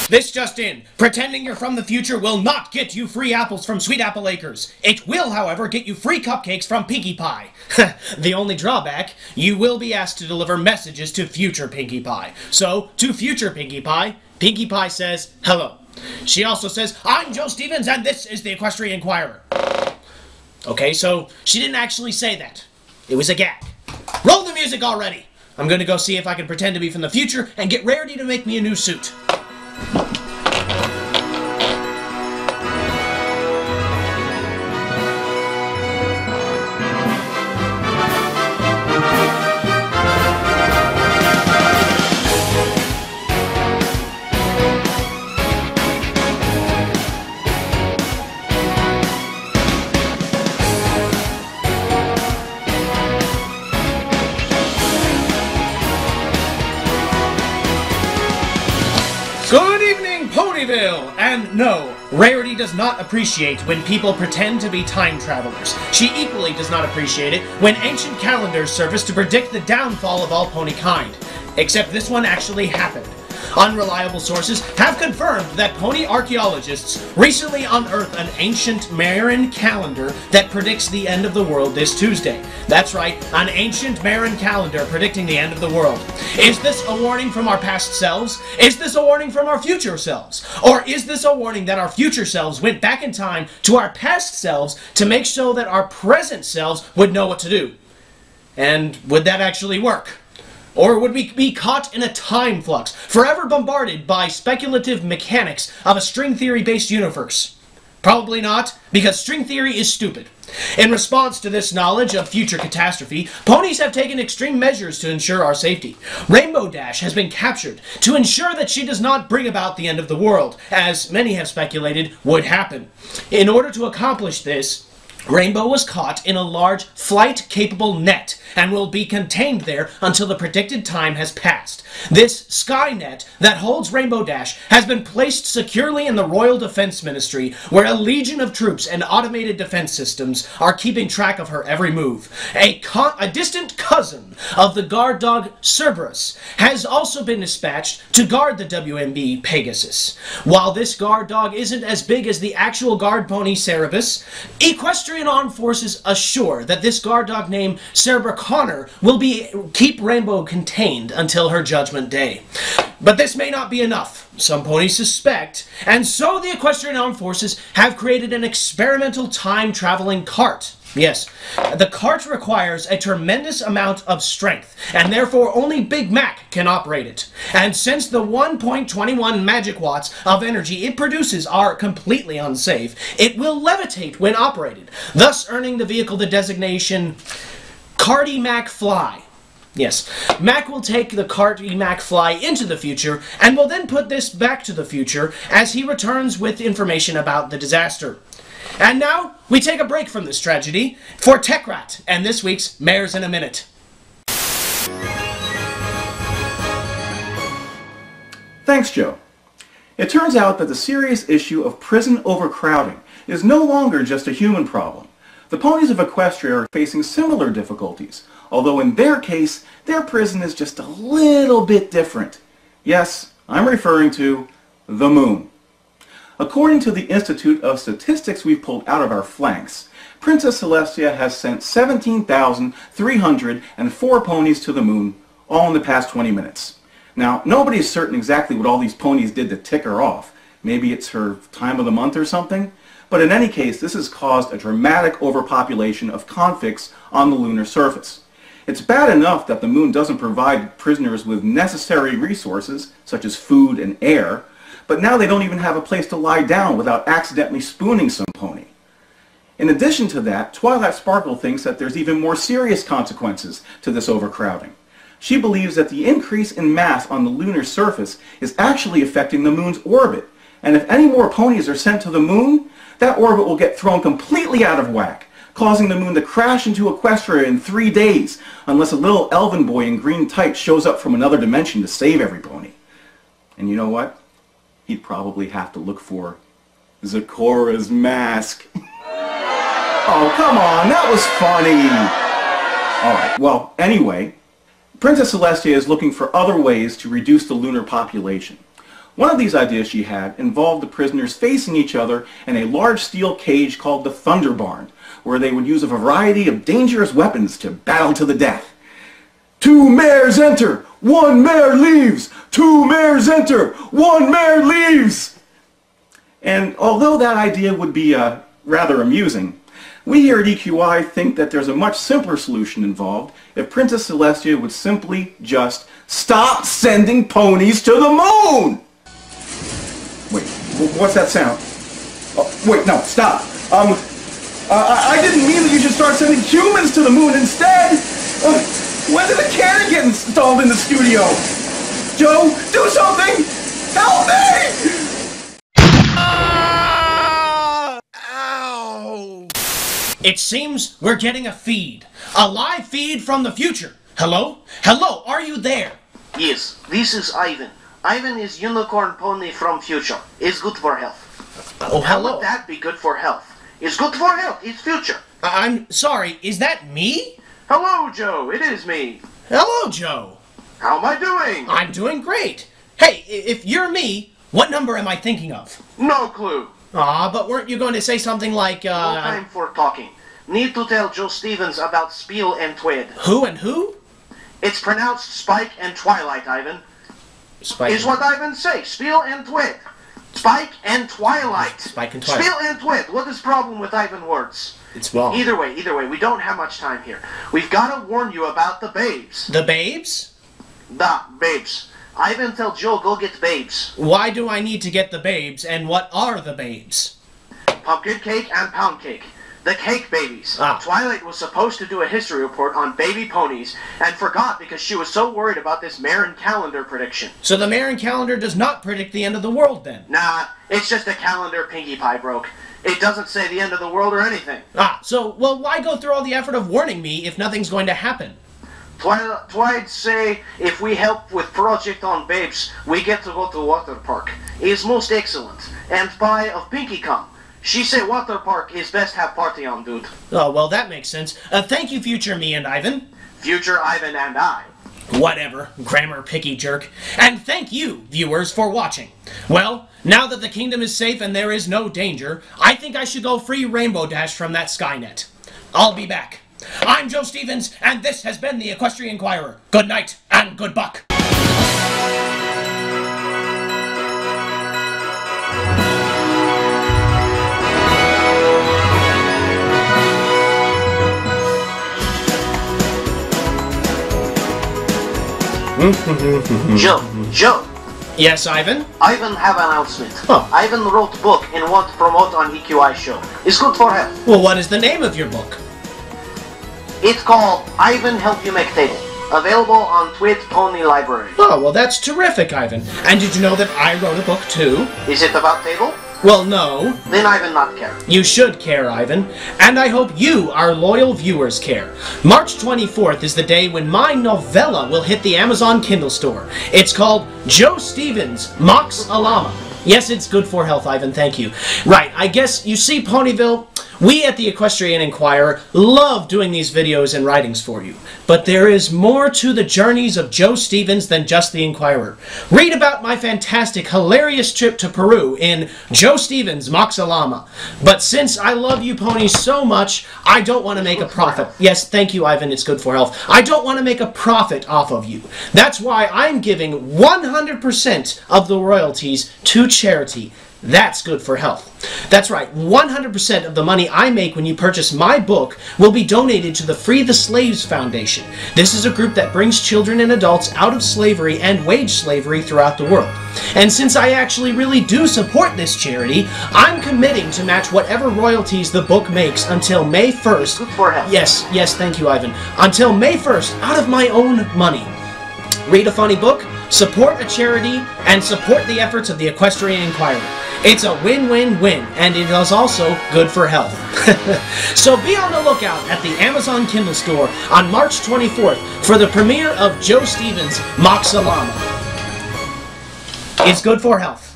This just in. Pretending you're from the future will not get you free apples from Sweet Apple Acres. It will, however, get you free cupcakes from Pinkie Pie. The only drawback, you will be asked to deliver messages to future Pinkie Pie. So, to future Pinkie Pie says, hello. She also says, I'm Joe Stevens and this is the Equestria Inquirer. Okay, so she didn't actually say that. It was a gag. Roll the music already! I'm gonna go see if I can pretend to be from the future and get Rarity to make me a new suit. Good evening, Ponyville! And no, Rarity does not appreciate when people pretend to be time travelers. She equally does not appreciate it when ancient calendars surface to predict the downfall of all pony kind. Except this one actually happened. Unreliable sources have confirmed that pony archaeologists recently unearthed an ancient Mayan calendar that predicts the end of the world this Tuesday. That's right, an ancient Mayan calendar predicting the end of the world. Is this a warning from our past selves? Is this a warning from our future selves? Or is this a warning that our future selves went back in time to our past selves to make sure that our present selves would know what to do? And would that actually work? Or would we be caught in a time flux, forever bombarded by speculative mechanics of a string theory-based universe? Probably not, because string theory is stupid. In response to this knowledge of future catastrophe, ponies have taken extreme measures to ensure our safety. Rainbow Dash has been captured to ensure that she does not bring about the end of the world, as many have speculated would happen. In order to accomplish this, Rainbow was caught in a large flight-capable net and will be contained there until the predicted time has passed. This sky net that holds Rainbow Dash has been placed securely in the Royal Defense Ministry, where a legion of troops and automated defense systems are keeping track of her every move. A distant cousin of the guard dog Cerberus has also been dispatched to guard the WMB Pegasus. While this guard dog isn't as big as the actual guard pony Cerberus, Equestrian Armed Forces assure that this guard dog named Connor will keep Rainbow contained until her judgment day. But this may not be enough, some ponies suspect, and so the Equestrian Armed Forces have created an experimental time-traveling cart. Yes, the cart requires a tremendous amount of strength, and therefore only Big Mac can operate it. And since the 1.21 magic watts of energy it produces are completely unsafe, it will levitate when operated, thus earning the vehicle the designation Carty Mac Fly. Yes, Mac will take the Carty Mac Fly into the future, and will then put this back to the future as he returns with information about the disaster. And now, we take a break from this tragedy for Tech Rat and this week's Mares in a Minute. Thanks, Joe. It turns out that the serious issue of prison overcrowding is no longer just a human problem. The ponies of Equestria are facing similar difficulties, although in their case, their prison is just a little bit different. Yes, I'm referring to the moon. According to the Institute of Statistics we've pulled out of our flanks, Princess Celestia has sent 17,304 ponies to the moon, all in the past 20 minutes. Now, nobody's certain exactly what all these ponies did to tick her off. Maybe it's her time of the month or something. But in any case, this has caused a dramatic overpopulation of convicts on the lunar surface. It's bad enough that the moon doesn't provide prisoners with necessary resources, such as food and air, but now they don't even have a place to lie down without accidentally spooning some pony. In addition to that, Twilight Sparkle thinks that there's even more serious consequences to this overcrowding. She believes that the increase in mass on the lunar surface is actually affecting the moon's orbit, and if any more ponies are sent to the moon, that orbit will get thrown completely out of whack, causing the moon to crash into Equestria in 3 days, unless a little elven boy in green tights shows up from another dimension to save every pony. And you know what? He'd probably have to look for Zecora's mask. Oh, come on, that was funny! Alright, well, anyway, Princess Celestia is looking for other ways to reduce the lunar population. One of these ideas she had involved the prisoners facing each other in a large steel cage called the Thunder Barn, where they would use a variety of dangerous weapons to battle to the death. 2 mares enter, 1 mare leaves. 2 mares enter, 1 mare leaves. And although that idea would be rather amusing, we here at EQI think that there's a much simpler solution involved if Princess Celestia would simply just stop sending ponies to the moon! Wait, what's that sound? Oh, wait, no, stop. I didn't mean that you should start sending humans to the moon instead! When did the cannon get installed in the studio? Joe, do something! Help me! Ow! It seems we're getting a feed. A live feed from the future. Hello? Hello, are you there? Yes, this is Ivan. Ivan is unicorn pony from future. It's good for health. Oh, How hello. would that be good for health? It's good for health. It's future. I'm sorry, is that me? Hello, Joe. It is me. Hello, Joe. How am I doing? I'm doing great. Hey, if you're me, what number am I thinking of? No clue. Ah, but weren't you going to say something like, No time for talking. Need to tell Joe Stevens about Spiel and Twid. Who and who? It's pronounced Spike and Twilight, Ivan. Spike. Is what Ivan say. Spiel and Twid. Spike and Twilight. Spike and Twilight. Spiel and Twid. What is problem with Ivan words? It's wrong. Either way, we don't have much time here. We've got to warn you about the babes. The babes? The babes. Ivan, tell Joe, go get babes. Why do I need to get the babes, and what are the babes? Pumpkin cake and pound cake. The cake babies. Ah. Twilight was supposed to do a history report on baby ponies and forgot because she was so worried about this Marin calendar prediction. So the Marin calendar does not predict the end of the world, then? Nah, it's just a calendar Pinkie Pie broke. It doesn't say the end of the world or anything. Ah, so, well, why go through all the effort of warning me if nothing's going to happen? Twilight say if we help with project on babes, we get to go to water park. It's most excellent. And pie of Pinkie come. She say water park is best have party on, dude. Oh, well, that makes sense. Thank you, future me and Ivan. Future Ivan and I. Whatever, grammar picky jerk. And thank you, viewers, for watching. Well, now that the kingdom is safe and there is no danger, I think I should go free Rainbow Dash from that Skynet. I'll be back. I'm Joe Stevens, and this has been the Equestria Inquirer. Good night, and good buck. Joe. Yes, Ivan? Ivan have announcement. Oh. Ivan wrote book and want to promote on EQI show. It's good for health. Well, what is the name of your book? It's called Ivan Help You Make Table. Available on Twit Pony Library. Oh, well, that's terrific, Ivan. And did you know that I wrote a book, too? Is it about table? Well, no. Then Ivan not care. You should care, Ivan. And I hope you, our loyal viewers, care. March 24th is the day when my novella will hit the Amazon Kindle store. It's called Joe Stevens Mocks a Llama. Yes, it's good for health, Ivan, thank you. Right, I guess, you see, Ponyville, we at the Equestrian Inquirer love doing these videos and writings for you. But there is more to the journeys of Joe Stevens than just the Inquirer. Read about my fantastic, hilarious trip to Peru in Joe Stevens Mocks a Llama. But since I love you ponies so much, I don't want to make a profit. Yes, thank you, Ivan, it's good for health. I don't want to make a profit off of you. That's why I'm giving 100% of the royalties to charity. That's good for health. That's right, 100% of the money I make when you purchase my book will be donated to the Free the Slaves Foundation. This is a group that brings children and adults out of slavery and wage slavery throughout the world. And since I actually really do support this charity, I'm committing to match whatever royalties the book makes until May 1st. Good for health. Yes, thank you, Ivan. Until May 1st, out of my own money. Read a funny book, support a charity, and support the efforts of the Equestrian Inquirer. It's a win-win-win, and it is also good for health. So be on the lookout at the Amazon Kindle store on March 24th for the premiere of Joe Stevens Mocks a Llama. It's good for health.